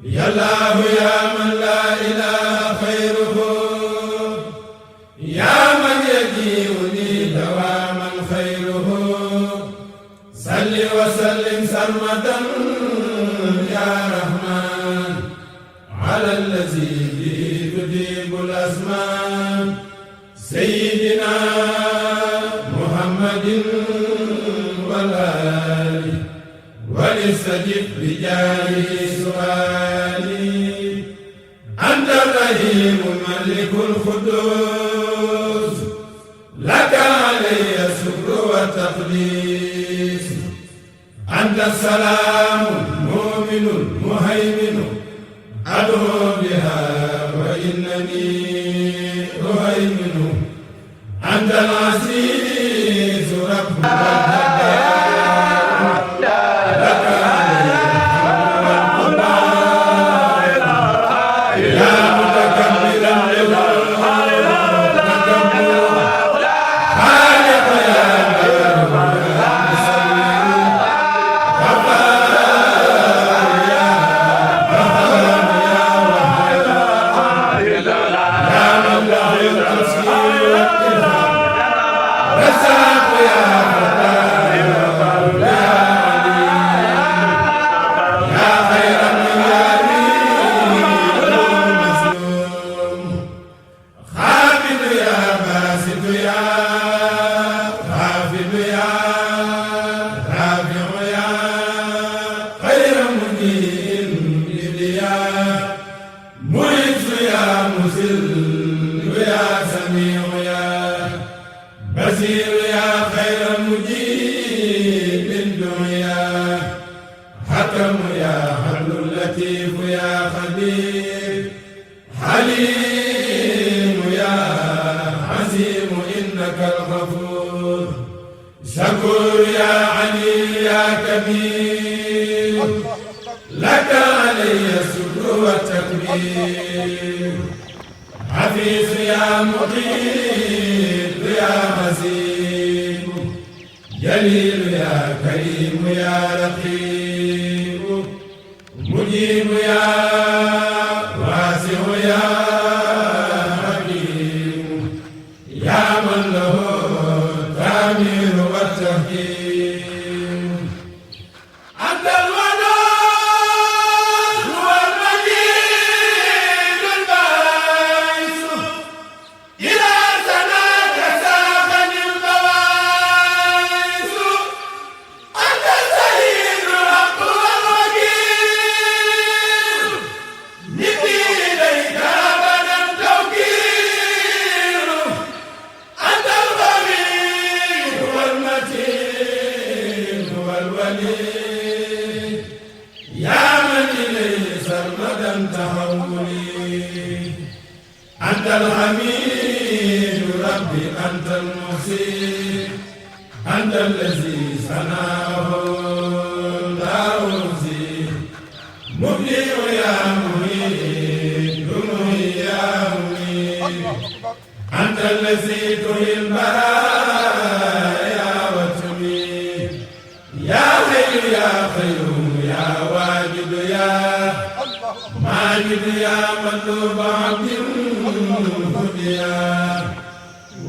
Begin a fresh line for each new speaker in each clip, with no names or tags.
يا الله يا من لا إله خيره يا من يجيئني دواما خيره صل وسلم سرمدا يا رحمن على الذي به تجيب الأزمان سيدنا محمد والآل ولستجب بجاهه سؤالي أنت الرحيم الملك القدوس لك علي الشكر والتقديس أنت السلام المؤمن المهيمن أدعو بها وإنني أهيمن أنت العزيز رب شكور يا علي يا كبير لك علي الشكر والتكبير حفيظ يا مقيت يا مزيد جليل يا كريم يا رقيب مجيب يا واسع يا حكيم يا من له التأمير والتحكيم أنت الودود والمجيد الباعث إلى سناك ساقني البواعث أنت السيد الحق والوكيل نبي إليك أبدا توكيل أنت الغني والمتين والولي يا من إليه سرمدا تحولي أنت الحميد ربي أنت المحسن أنت الذي صنعه داوزي مبدئ يا مهيد مهي يا مهيد أنت الذي تحيي البرايا وتميت يا حي يا قيوم يا واجد يا ماجد يا مطلوب عبد هديا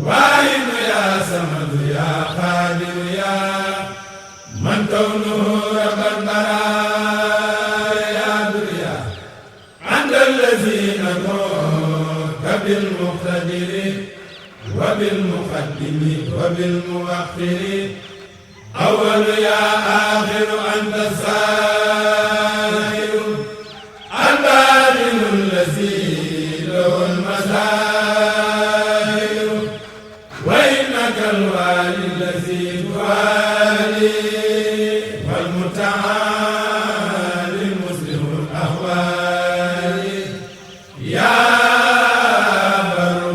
واحد يا صمد يا قادر يا من كونه رب البرايا يا دريا أنت الذي ندعوك بالمقتدر وبالمقدم وبالمؤخر أول يا آخر أنت السائر الباطن الذي له المسائر وإنك الوالي الذي توالي والمتعالي المسلم الأحوال يا بر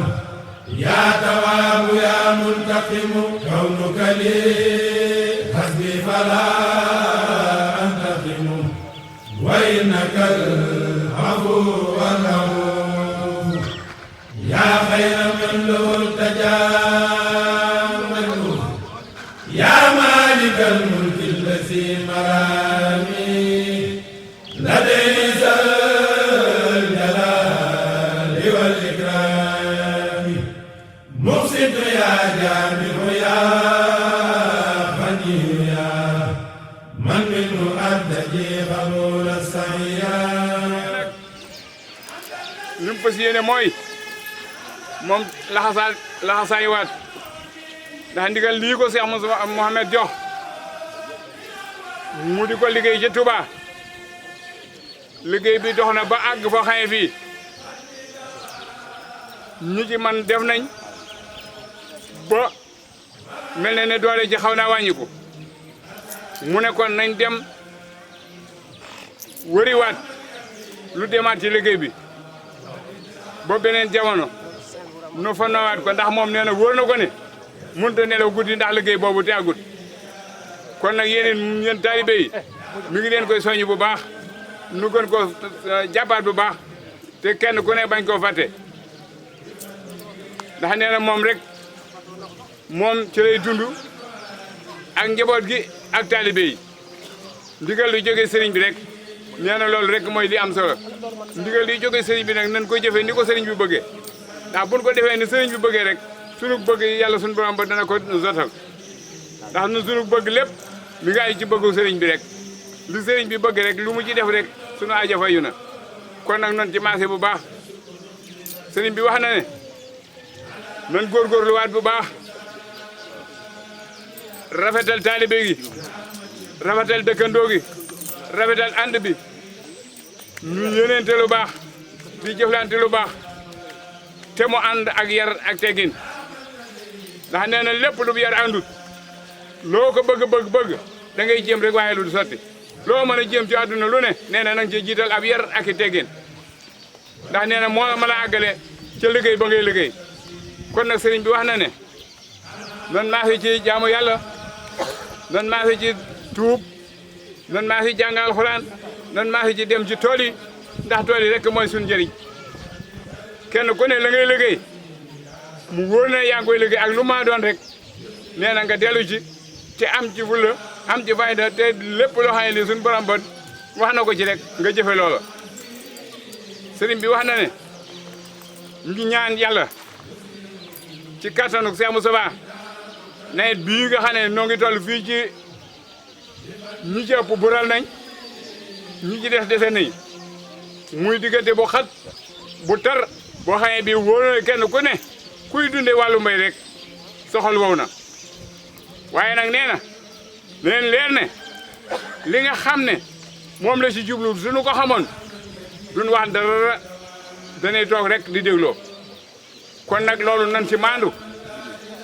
يا تواب يا منتقم كونك لي حسبي فلا أنتقم وإنك العفو والغفور يا خير من له التجامل يا مالك الملك الذي مرامي
li mu fas yéene mooy moom laxasaay waat ndax ndigal lii ko Cheikh Mouhamed jox mu di ko liggéey ci Touba liggéey bi dox na ba àgg fa xaye fii ñi ci man def nañ ba mel na ne doole ji xaw naa wàññiku mu ne kon nañ dem wëriwaat lu demaat ci liggéey bi ba beneen jamono nu fa nawaat ko ndax moom nee na wóor na ko ne mënut a nelaw guddi ndax liggéey boobu te àggut kon nag yéen taalibe yi mi ngi leen koy soññ bu baax nu gën ko jàppaat bu baax te kenn ku ne bañ koo fàtte ndax nee na moom rek moom ci lay dund ak njaboot gi ak taalibe yi ndigal lu jóge sëriñ bi rek nee na loolu rek mooy li am solo ndigal li jóge sëriñ bi nag nañ ko jëfee ni ko sëriñ bi bëggee ndax buñ ko defee ni sëriñ bi bëggee rek sunu bëgg yàlla sunu borom ba dana ko zotal ndax nu sunu bëgg lépp mi nga ay ci bëggu sëriñ bi rek li sëriñ bi bëgg rek lu mu ci def rek sunu aajo fayu na kon nag noonu ci marché bu baax sëriñ bi wax na ne nan góorgóorluwaat bu baax rafetal taalibe gi rafetal dëkkandoo gi rafetal ànd bi ñu yéneente lu baax di jëflante lu baax te mu ànd ak yar ak teggin ndax nee na lépp lu yar àndut loo ko bëgg da ngay jéem rek waaye lu du sotti loo mën a jéem ci àdduna lu ne nee na nanga ci jiital ab yar ak i teggin ndax nee na moo mën a àggale ca liggéey ba ngay liggéey kon nag sëriñ bi wax na ne nan maa fi ci jaamu yàlla nan maa fi ci tuub nan maa fi jàng alxuraan nan maa fi ci dem ci tool yi ndax tool yi rek mooy suñu njëriñ kenn ku ne la ngay liggéey mu wóor na yaa ngi koy liggéey ak lu ma doon rek nee na nga dellu ci te am ci fulla am ci fayda te lépp loo xam ne li suñu borom ba wax na ko ci rek nga jëfe loola sëriñ bi wax na ne ngi ñaan yàlla ci kattanu Cheikh Moustapha nawet bii nga xam ne noo ngi toll fii ci ñi ci ëpp bural nañ ñi ci des dese nañ muy diggante bu xat bu tar boo xam ne bii wóor na kenn ku ne kuy dunde wàllu mbay rek soxal wow na waaye nag nee na leen leer ne li nga xam ne moom la ci jublu suñu ko xamoon duñ wax dara danay toog rek di dégloo kon nag loolu nan ci maandu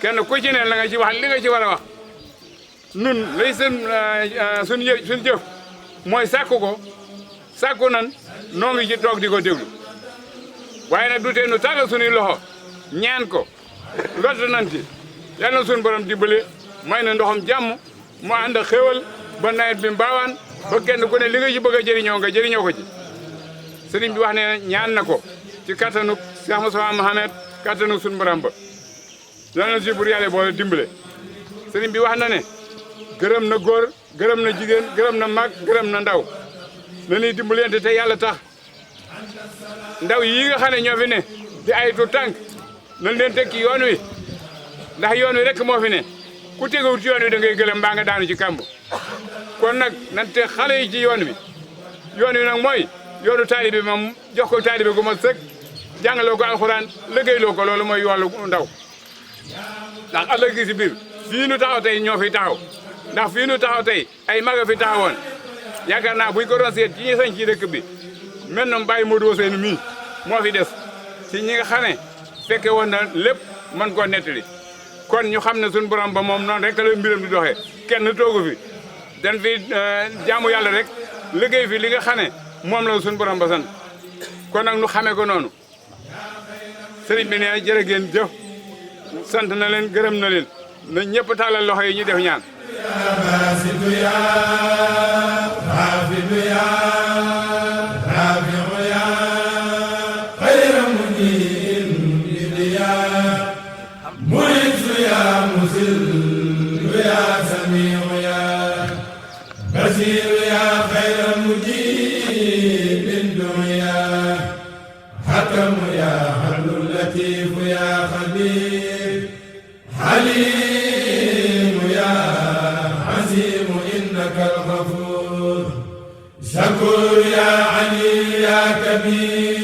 kenn ku ci ne la nga ci wax li nga ci war a wax nun lay suñu jëf mooy sàkku nan noo ngi ci toog di ko déglu waaye nag du tee nu tàllal suñuy loxo ñaan ko lott nan ci yàlla na suñu borom dimbale may na ndoxam jàmm mu ànd ak xéwal ba nawet bi mbaawaan ba kenn ku ne li nga ci bëgg a jëriñoo nga jëriñoo ko ci sëriñ bi wax ne ñaan na ko ci kattanu Cheikh Moustapha Mohamed kattanu suñu borom ba yàlla na si bur yàlla boole dimbale sëriñ bi wax na ne gërëm na góor gërëm na jigéen gërëm na mag gërëm na ndaw na ñuy dimbalante te yàlla tax ndaw yi nga xam ne ñoo fi ne di ay tu tànk nañ leen teg ci yoon wi ndax yoon wi rek moo fi ne ku tegewut ci yoon wi da ngay gëlëm mbaa nga daanu ci kàmb kon nag nan te xale yi ci yoon wi nag mooy yoonu taalibe moom jox ko taalibe gu ma sëkk jàngaloo ko alxuraan liggéeyloo ko loolu mooy yoonu ndaw ndax ëllëg gi si biir fii nu taxaw tey ñoo fi taxaw ndax fii nu taxaw tey ay maga fi taxawoon yaakaar naa buñ ko doon seet ci ñi sañ ci dëkk bi mel na Baye Modou Seynou mii moo fi des ci ñi nga xam ne fekke woon na lépp mën koo nettali kon ñu xam ne suñu borom ba moom noonu rek la mbiram di doxee kenn toogu fi dañ fi jaamu yàlla rek liggéey fi li nga xam ne moom la suñu borom ba sant kon nag nu xamee ko noonu sëriñ bi nee jërë ngeen jëf sant na leen gërëm na leen na ñëpp tàllal loxo yi ñu def ñaan
بصير يا خير مجيب كبير